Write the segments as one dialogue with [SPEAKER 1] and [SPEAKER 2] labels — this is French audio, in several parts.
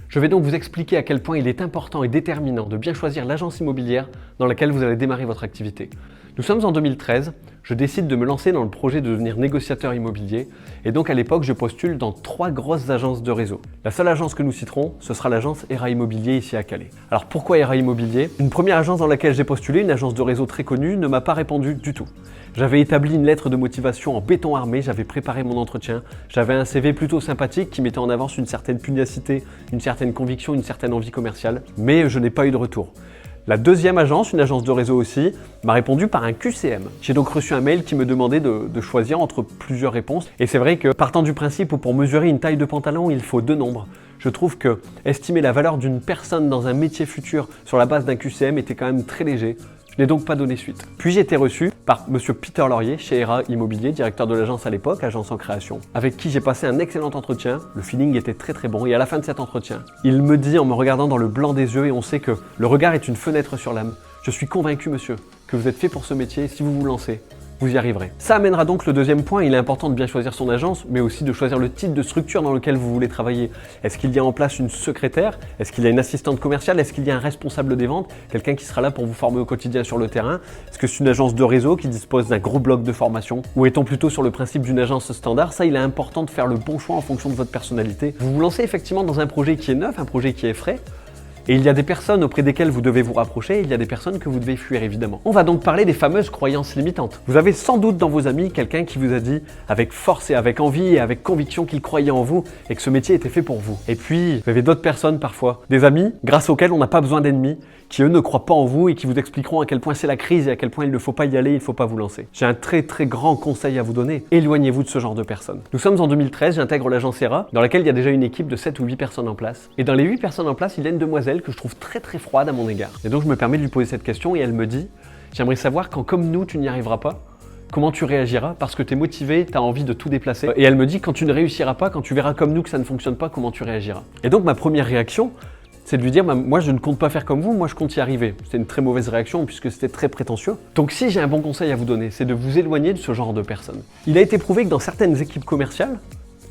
[SPEAKER 1] Je vais donc vous expliquer à quel point il est important et déterminant de bien choisir l'agence immobilière dans laquelle vous allez démarrer votre activité. Nous sommes en 2013, je décide de me lancer dans le projet de devenir négociateur immobilier et donc à l'époque je postule dans 3 grosses agences de réseau. La seule agence que nous citerons, ce sera l'agence ERA Immobilier ici à Calais. Alors pourquoi ERA Immobilier? Une première agence dans laquelle j'ai postulé, une agence de réseau très connue, ne m'a pas répondu du tout. J'avais établi une lettre de motivation en béton armé, j'avais préparé mon entretien, j'avais un CV plutôt sympathique qui mettait en avance une certaine pugnacité, une certaine conviction, une certaine envie commerciale, mais je n'ai pas eu de retour. La deuxième agence, une agence de réseau aussi, m'a répondu par un QCM. J'ai donc reçu un mail qui me demandait de choisir entre plusieurs réponses. Et c'est vrai que partant du principe où pour mesurer une taille de pantalon, il faut 2 nombres, je trouve que estimer la valeur d'une personne dans un métier futur sur la base d'un QCM était quand même très léger. Je n'ai donc pas donné suite. Puis j'ai été reçu par monsieur Peter Laurier chez ERA Immobilier, directeur de l'agence à l'époque, agence en création, avec qui j'ai passé un excellent entretien. Le feeling était très bon et à la fin de cet entretien, il me dit en me regardant dans le blanc des yeux et on sait que le regard est une fenêtre sur l'âme. Je suis convaincu monsieur que vous êtes fait pour ce métier et si vous vous lancez, vous y arriverez. Ça amènera donc le deuxième point, il est important de bien choisir son agence, mais aussi de choisir le type de structure dans lequel vous voulez travailler. Est-ce qu'il y a en place une secrétaire? Est-ce qu'il y a une assistante commerciale? Est-ce qu'il y a un responsable des ventes? Quelqu'un qui sera là pour vous former au quotidien sur le terrain? Est-ce que c'est une agence de réseau qui dispose d'un gros bloc de formation? Ou est-on plutôt sur le principe d'une agence standard? Ça, il est important de faire le bon choix en fonction de votre personnalité. Vous vous lancez effectivement dans un projet qui est neuf, un projet qui est frais. Et il y a des personnes auprès desquelles vous devez vous rapprocher et il y a des personnes que vous devez fuir évidemment. On va donc parler des fameuses croyances limitantes. Vous avez sans doute dans vos amis quelqu'un qui vous a dit avec force et avec envie et avec conviction qu'il croyait en vous et que ce métier était fait pour vous. Et puis, vous avez d'autres personnes parfois, des amis grâce auxquels on n'a pas besoin d'ennemis, qui eux ne croient pas en vous et qui vous expliqueront à quel point c'est la crise et à quel point il ne faut pas y aller, il ne faut pas vous lancer. J'ai un très grand conseil à vous donner, éloignez-vous de ce genre de personnes. Nous sommes en 2013, j'intègre l'agence ERA, dans laquelle il y a déjà une équipe de 7 ou 8 personnes en place. Et dans les 8 personnes en place, il y a une demoiselle que je trouve très froide à mon égard. Et donc je me permets de lui poser cette question et elle me dit « J'aimerais savoir quand comme nous tu n'y arriveras pas, comment tu réagiras parce que tu es motivé, tu as envie de tout déplacer. » Et elle me dit « Quand tu ne réussiras pas, quand tu verras comme nous que ça ne fonctionne pas, comment tu réagiras ?» Et donc ma première réaction, c'est de lui dire moi je ne compte pas faire comme vous, moi je compte y arriver. C'était une très mauvaise réaction puisque c'était très prétentieux. Donc si j'ai un bon conseil à vous donner, c'est de vous éloigner de ce genre de personnes. Il a été prouvé que dans certaines équipes commerciales,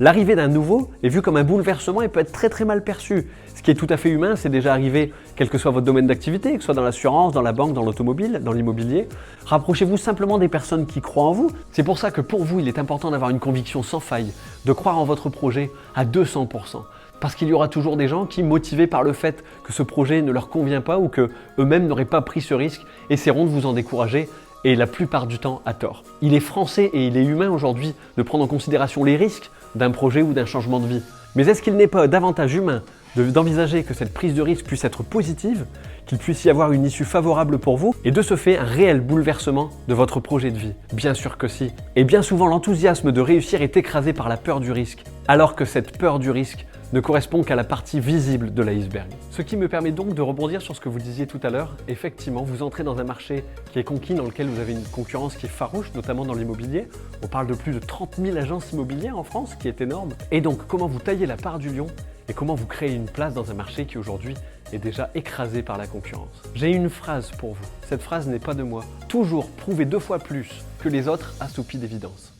[SPEAKER 1] l'arrivée d'un nouveau est vue comme un bouleversement et peut être très mal perçu. Ce qui est tout à fait humain, c'est déjà arrivé, quel que soit votre domaine d'activité, que ce soit dans l'assurance, dans la banque, dans l'automobile, dans l'immobilier. Rapprochez-vous simplement des personnes qui croient en vous. C'est pour ça que pour vous, il est important d'avoir une conviction sans faille, de croire en votre projet à 200%. Parce qu'il y aura toujours des gens qui, motivés par le fait que ce projet ne leur convient pas ou qu'eux-mêmes n'auraient pas pris ce risque, essaieront de vous en décourager et la plupart du temps à tort. Il est français et il est humain aujourd'hui de prendre en considération les risques d'un projet ou d'un changement de vie. Mais est-ce qu'il n'est pas davantage humain d'envisager que cette prise de risque puisse être positive, qu'il puisse y avoir une issue favorable pour vous et de ce fait un réel bouleversement de votre projet de vie? Bien sûr que si. Et bien souvent l'enthousiasme de réussir est écrasé par la peur du risque, alors que cette peur du risque ne correspond qu'à la partie visible de l'iceberg. Ce qui me permet donc de rebondir sur ce que vous disiez tout à l'heure. Effectivement, vous entrez dans un marché qui est conquis, dans lequel vous avez une concurrence qui est farouche, notamment dans l'immobilier. On parle de plus de 30 000 agences immobilières en France, ce qui est énorme. Et donc, comment vous taillez la part du lion et comment vous créez une place dans un marché qui aujourd'hui est déjà écrasé par la concurrence. J'ai une phrase pour vous. Cette phrase n'est pas de moi. Toujours prouver 2 fois plus que les autres assoupit d'évidence.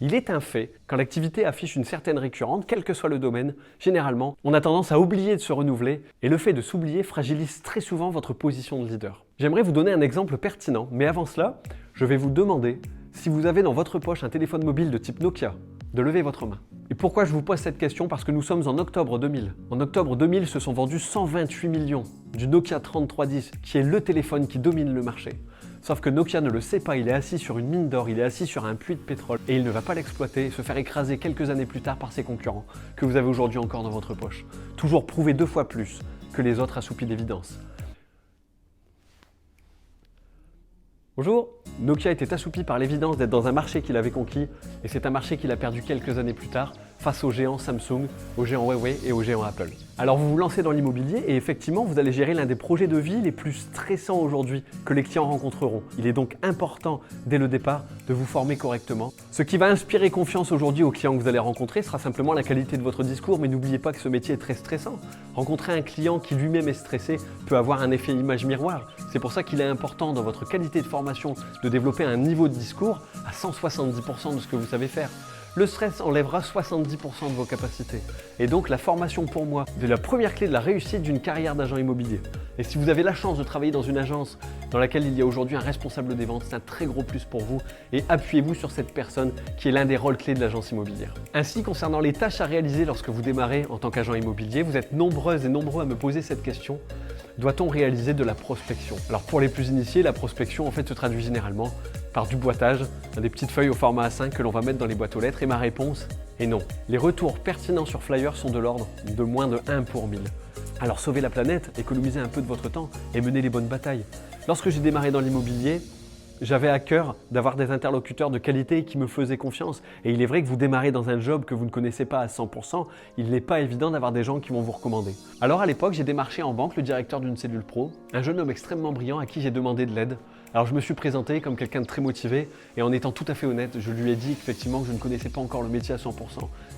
[SPEAKER 1] Il est un fait, quand l'activité affiche une certaine récurrente, quel que soit le domaine, généralement, on a tendance à oublier de se renouveler et le fait de s'oublier fragilise très souvent votre position de leader. J'aimerais vous donner un exemple pertinent, mais avant cela, je vais vous demander si vous avez dans votre poche un téléphone mobile de type Nokia, de lever votre main. Et pourquoi je vous pose cette question? Parce que nous sommes en octobre 2000. En octobre 2000, se sont vendus 128 millions du Nokia 3310, qui est le téléphone qui domine le marché. Sauf que Nokia ne le sait pas, il est assis sur une mine d'or, il est assis sur un puits de pétrole et il ne va pas l'exploiter et se faire écraser quelques années plus tard par ses concurrents que vous avez aujourd'hui encore dans votre poche. Toujours prouver 2 fois plus que les autres assoupis d'évidence. Bonjour, Nokia était assoupi par l'évidence d'être dans un marché qu'il avait conquis et c'est un marché qu'il a perdu quelques années plus tard face aux géants Samsung, aux géants Huawei et aux géants Apple. Alors vous vous lancez dans l'immobilier et effectivement vous allez gérer l'un des projets de vie les plus stressants aujourd'hui que les clients rencontreront. Il est donc important dès le départ de vous former correctement. Ce qui va inspirer confiance aujourd'hui aux clients que vous allez rencontrer sera simplement la qualité de votre discours, mais n'oubliez pas que ce métier est très stressant. Rencontrer un client qui lui-même est stressé peut avoir un effet image miroir. C'est pour ça qu'il est important dans votre qualité de formation de développer un niveau de discours à 170% de ce que vous savez faire. Le stress enlèvera 70% de vos capacités. Et donc la formation pour moi est la première clé de la réussite d'une carrière d'agent immobilier. Et si vous avez la chance de travailler dans une agence dans laquelle il y a aujourd'hui un responsable des ventes, c'est un très gros plus pour vous et appuyez-vous sur cette personne qui est l'un des rôles clés de l'agence immobilière. Ainsi, concernant les tâches à réaliser lorsque vous démarrez en tant qu'agent immobilier, vous êtes nombreuses et nombreux à me poser cette question. Doit-on réaliser de la prospection? Alors pour les plus initiés, la prospection en fait se traduit généralement par du boitage, des petites feuilles au format A5 que l'on va mettre dans les boîtes aux lettres et ma réponse est non. Les retours pertinents sur Flyer sont de l'ordre de moins de 1 pour 1000. Alors sauvez la planète, économisez un peu de votre temps et menez les bonnes batailles. Lorsque j'ai démarré dans l'immobilier, j'avais à cœur d'avoir des interlocuteurs de qualité qui me faisaient confiance. Et il est vrai que vous démarrez dans un job que vous ne connaissez pas à 100%, il n'est pas évident d'avoir des gens qui vont vous recommander. Alors à l'époque, j'ai démarché en banque le directeur d'une cellule pro, un jeune homme extrêmement brillant à qui j'ai demandé de l'aide. Alors je me suis présenté comme quelqu'un de très motivé et en étant tout à fait honnête, je lui ai dit effectivement que je ne connaissais pas encore le métier à 100%,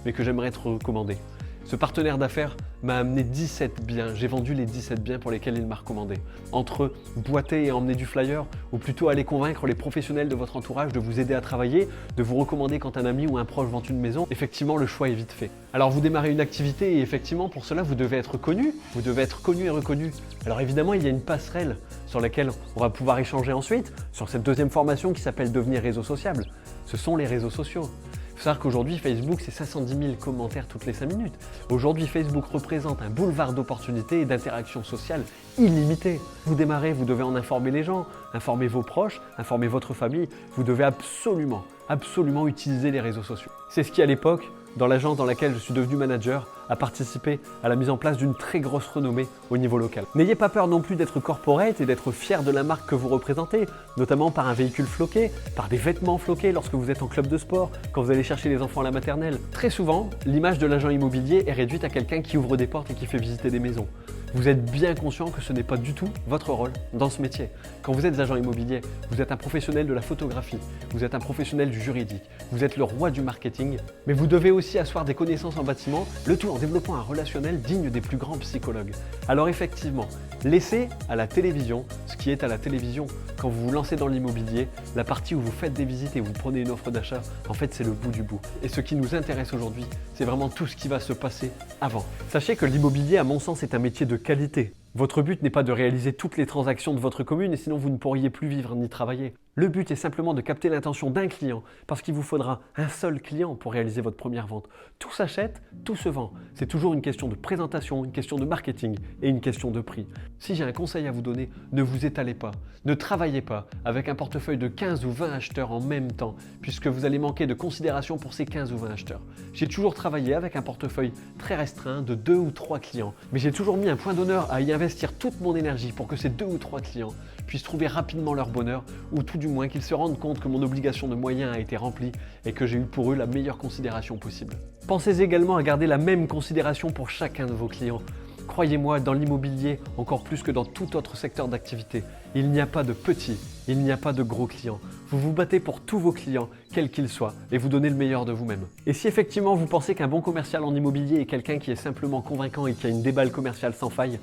[SPEAKER 1] mais que j'aimerais être recommandé. Ce partenaire d'affaires m'a amené 17 biens. J'ai vendu les 17 biens pour lesquels il m'a recommandé. Entre boiter et emmener du flyer, ou plutôt aller convaincre les professionnels de votre entourage de vous aider à travailler, de vous recommander quand un ami ou un proche vend une maison, effectivement le choix est vite fait. Alors vous démarrez une activité et effectivement pour cela vous devez être connu. Vous devez être connu et reconnu. Alors évidemment il y a une passerelle sur laquelle on va pouvoir échanger ensuite, sur cette deuxième formation qui s'appelle Devenir réseau sociable. Ce sont les réseaux sociaux. Il faut savoir qu'aujourd'hui, Facebook, c'est 510 000 commentaires toutes les 5 minutes. Aujourd'hui, Facebook représente un boulevard d'opportunités et d'interactions sociales illimitées. Vous démarrez, vous devez en informer les gens, informer vos proches, informer votre famille. Vous devez absolument utiliser les réseaux sociaux. C'est ce qui, à l'époque, dans l'agence dans laquelle je suis devenu manager, a participé à la mise en place d'une très grosse renommée au niveau local. N'ayez pas peur non plus d'être corporate et d'être fier de la marque que vous représentez, notamment par un véhicule floqué, par des vêtements floqués lorsque vous êtes en club de sport, quand vous allez chercher les enfants à la maternelle. Très souvent, l'image de l'agent immobilier est réduite à quelqu'un qui ouvre des portes et qui fait visiter des maisons. Vous êtes bien conscient que ce n'est pas du tout votre rôle dans ce métier. Quand vous êtes agent immobilier, vous êtes un professionnel de la photographie, vous êtes un professionnel du juridique, vous êtes le roi du marketing, mais vous devez aussi asseoir des connaissances en bâtiment, le tout en développant un relationnel digne des plus grands psychologues. Alors effectivement, laissez à la télévision ce qui est à la télévision. Quand vous vous lancez dans l'immobilier, la partie où vous faites des visites et vous prenez une offre d'achat, en fait c'est le bout du bout. Et ce qui nous intéresse aujourd'hui, c'est vraiment tout ce qui va se passer avant. Sachez que l'immobilier, à mon sens, est un métier de qualité. Votre but n'est pas de réaliser toutes les transactions de votre commune et sinon vous ne pourriez plus vivre ni travailler. Le but est simplement de capter l'intention d'un client parce qu'il vous faudra un seul client pour réaliser votre première vente. Tout s'achète, tout se vend. C'est toujours une question de présentation, une question de marketing et une question de prix. Si j'ai un conseil à vous donner, ne vous étalez pas. Ne travaillez pas avec un portefeuille de 15 ou 20 acheteurs en même temps puisque vous allez manquer de considération pour ces 15 ou 20 acheteurs. J'ai toujours travaillé avec un portefeuille très restreint de 2 ou 3 clients, mais j'ai toujours mis un point d'honneur à y investir toute mon énergie pour que ces 2 ou 3 clients puissent trouver rapidement leur bonheur ou tout du moins qu'ils se rendent compte que mon obligation de moyens a été remplie et que j'ai eu pour eux la meilleure considération possible. Pensez également à garder la même considération pour chacun de vos clients. Croyez-moi, dans l'immobilier, encore plus que dans tout autre secteur d'activité, il n'y a pas de petits, il n'y a pas de gros clients. Vous vous battez pour tous vos clients, quels qu'ils soient, et vous donnez le meilleur de vous-même. Et si effectivement vous pensez qu'un bon commercial en immobilier est quelqu'un qui est simplement convaincant et qui a une déballe commerciale sans faille,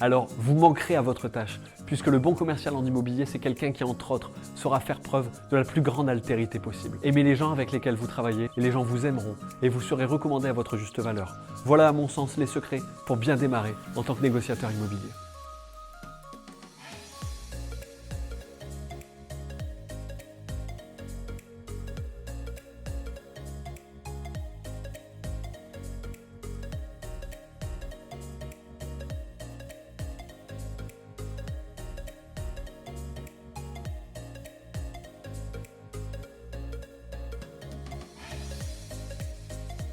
[SPEAKER 1] alors vous manquerez à votre tâche, puisque le bon commercial en immobilier, c'est quelqu'un qui, entre autres, saura faire preuve de la plus grande altérité possible. Aimez les gens avec lesquels vous travaillez, et les gens vous aimeront, et vous serez recommandé à votre juste valeur. Voilà à mon sens les secrets pour bien démarrer en tant que négociateur immobilier.